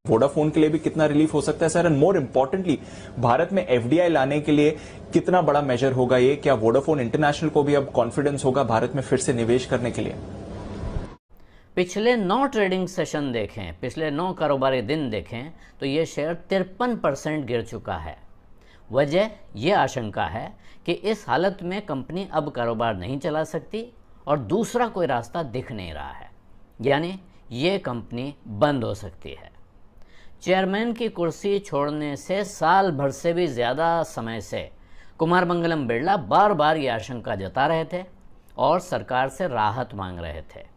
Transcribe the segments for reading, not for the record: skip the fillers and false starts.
Vodafone के लिए भी कितना रिलीफ हो सकता है sir? And more importantly, Bharat में एफडीआई लाने के लिए कितना बड़ा मेजर होगा ये? क्या वोडाफोन इंटरनेशनल को भी अब कॉन्फिडेंस होगा भारत में फिर से निवेश करने के लिए? पिछले 9 ट्रेडिंग सेशन देखें, पिछले 9 कारोबारी दिन देखें तो ये शेयर 53% गिर चुका है। वजह ये आशंका है कि इस हालत में कंपनी अब कारोबार नहीं चला सकती और दूसरा कोई रास्ता दिख नहीं रहा है, यानी ये कंपनी बंद हो सकती है। चेयरमैन की कुर्सी छोड़ने से साल भर से भी ज़्यादा समय से कुमार मंगलम बिरला बार बार ये आशंका जता रहे थे और सरकार से राहत मांग रहे थे।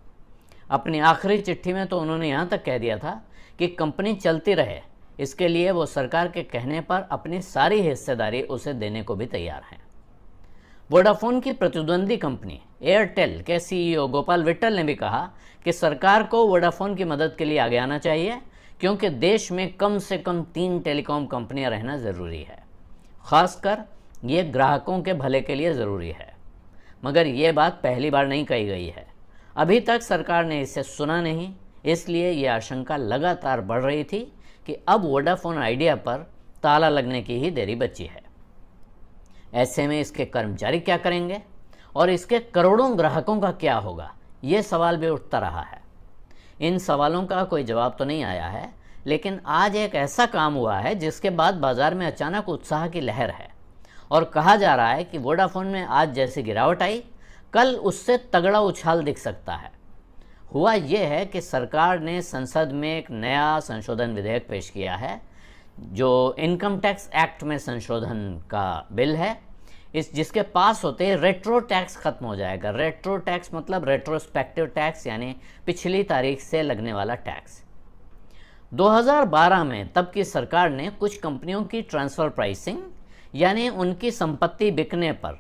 अपनी आखिरी चिट्ठी में तो उन्होंने यहाँ तक कह दिया था कि कंपनी चलती रहे, इसके लिए वो सरकार के कहने पर अपनी सारी हिस्सेदारी उसे देने को भी तैयार हैं। वोडाफोन की प्रतिद्वंदी कंपनी एयरटेल के सीईओ गोपाल विट्टल ने भी कहा कि सरकार को वोडाफोन की मदद के लिए आगे आना चाहिए, क्योंकि देश में कम से कम 3 टेलीकॉम कंपनियां रहना ज़रूरी है, ख़ासकर ये ग्राहकों के भले के लिए ज़रूरी है। मगर ये बात पहली बार नहीं कही गई है, अभी तक सरकार ने इसे सुना नहीं, इसलिए ये आशंका लगातार बढ़ रही थी कि अब वोडाफोन आइडिया पर ताला लगने की ही देरी बची है। ऐसे में इसके कर्मचारी क्या करेंगे और इसके करोड़ों ग्राहकों का क्या होगा, ये सवाल भी उठता रहा है। इन सवालों का कोई जवाब तो नहीं आया है, लेकिन आज एक ऐसा काम हुआ है जिसके बाद बाजार में अचानक उत्साह की लहर है और कहा जा रहा है कि वोडाफोन में आज जैसी गिरावट आई, कल उससे तगड़ा उछाल दिख सकता है। हुआ यह है कि सरकार ने संसद में एक नया संशोधन विधेयक पेश किया है, जो इनकम टैक्स एक्ट में संशोधन का बिल है। जिसके पास होते ही रेट्रो टैक्स खत्म हो जाएगा। रेट्रो टैक्स मतलब रेट्रोस्पेक्टिव टैक्स, यानी पिछली तारीख से लगने वाला टैक्स। 2012 में तब की सरकार ने कुछ कंपनियों की ट्रांसफ़र प्राइसिंग, यानी उनकी संपत्ति बिकने पर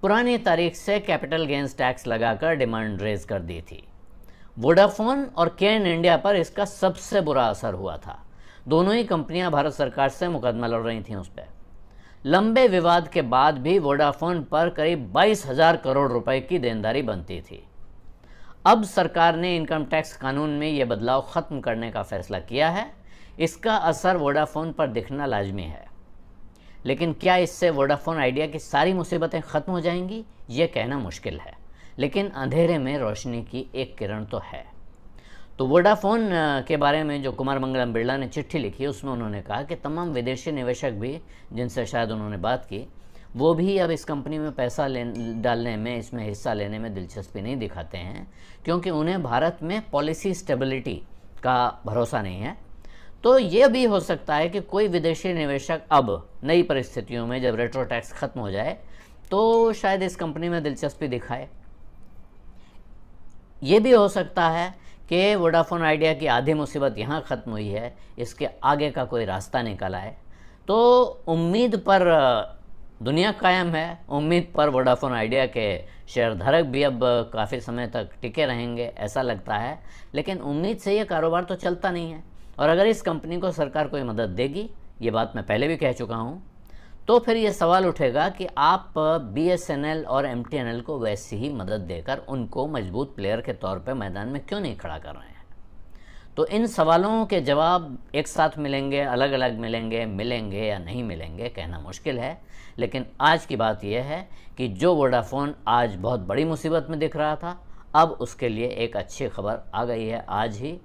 पुरानी तारीख से कैपिटल गेंस टैक्स लगाकर डिमांड रेज कर दी थी। वोडाफोन और केन इंडिया पर इसका सबसे बुरा असर हुआ था। दोनों ही कंपनियां भारत सरकार से मुकदमा लड़ रही थीं उस पर। लंबे विवाद के बाद भी वोडाफोन पर करीब 22,000 करोड़ रुपए की देनदारी बनती थी। अब सरकार ने इनकम टैक्स कानून में ये बदलाव ख़त्म करने का फैसला किया है। इसका असर वोडाफोन पर दिखना लाजमी है, लेकिन क्या इससे वोडाफोन आइडिया की सारी मुसीबतें ख़त्म हो जाएंगी, ये कहना मुश्किल है। लेकिन अंधेरे में रोशनी की एक किरण तो है। तो वोडाफोन के बारे में जो कुमार मंगलम बिरला ने चिट्ठी लिखी, उसमें उन्होंने कहा कि तमाम विदेशी निवेशक भी, जिनसे शायद उन्होंने बात की, वो भी अब इस कंपनी में पैसा डालने में, इसमें हिस्सा लेने में दिलचस्पी नहीं दिखाते हैं, क्योंकि उन्हें भारत में पॉलिसी स्टेबिलिटी का भरोसा नहीं है। तो ये भी हो सकता है कि कोई विदेशी निवेशक अब नई परिस्थितियों में, जब रेट्रो टैक्स खत्म हो जाए, तो शायद इस कंपनी में दिलचस्पी दिखाए। ये भी हो सकता है कि वोडाफोन आइडिया की आधी मुसीबत यहाँ ख़त्म हुई है, इसके आगे का कोई रास्ता निकल आए। तो उम्मीद पर दुनिया कायम है, उम्मीद पर वोडाफोन आइडिया के शेयरधारक भी अब काफ़ी समय तक टिके रहेंगे, ऐसा लगता है। लेकिन उम्मीद से ये कारोबार तो चलता नहीं है, और अगर इस कंपनी को सरकार कोई मदद देगी, ये बात मैं पहले भी कह चुका हूँ, तो फिर ये सवाल उठेगा कि आप BSNL और MTNL को वैसी ही मदद देकर उनको मजबूत प्लेयर के तौर पे मैदान में क्यों नहीं खड़ा कर रहे हैं। तो इन सवालों के जवाब एक साथ मिलेंगे, अलग अलग मिलेंगे या नहीं मिलेंगे, कहना मुश्किल है। लेकिन आज की बात यह है कि जो वोडाफोन आज बहुत बड़ी मुसीबत में दिख रहा था, अब उसके लिए एक अच्छी खबर आ गई है आज ही।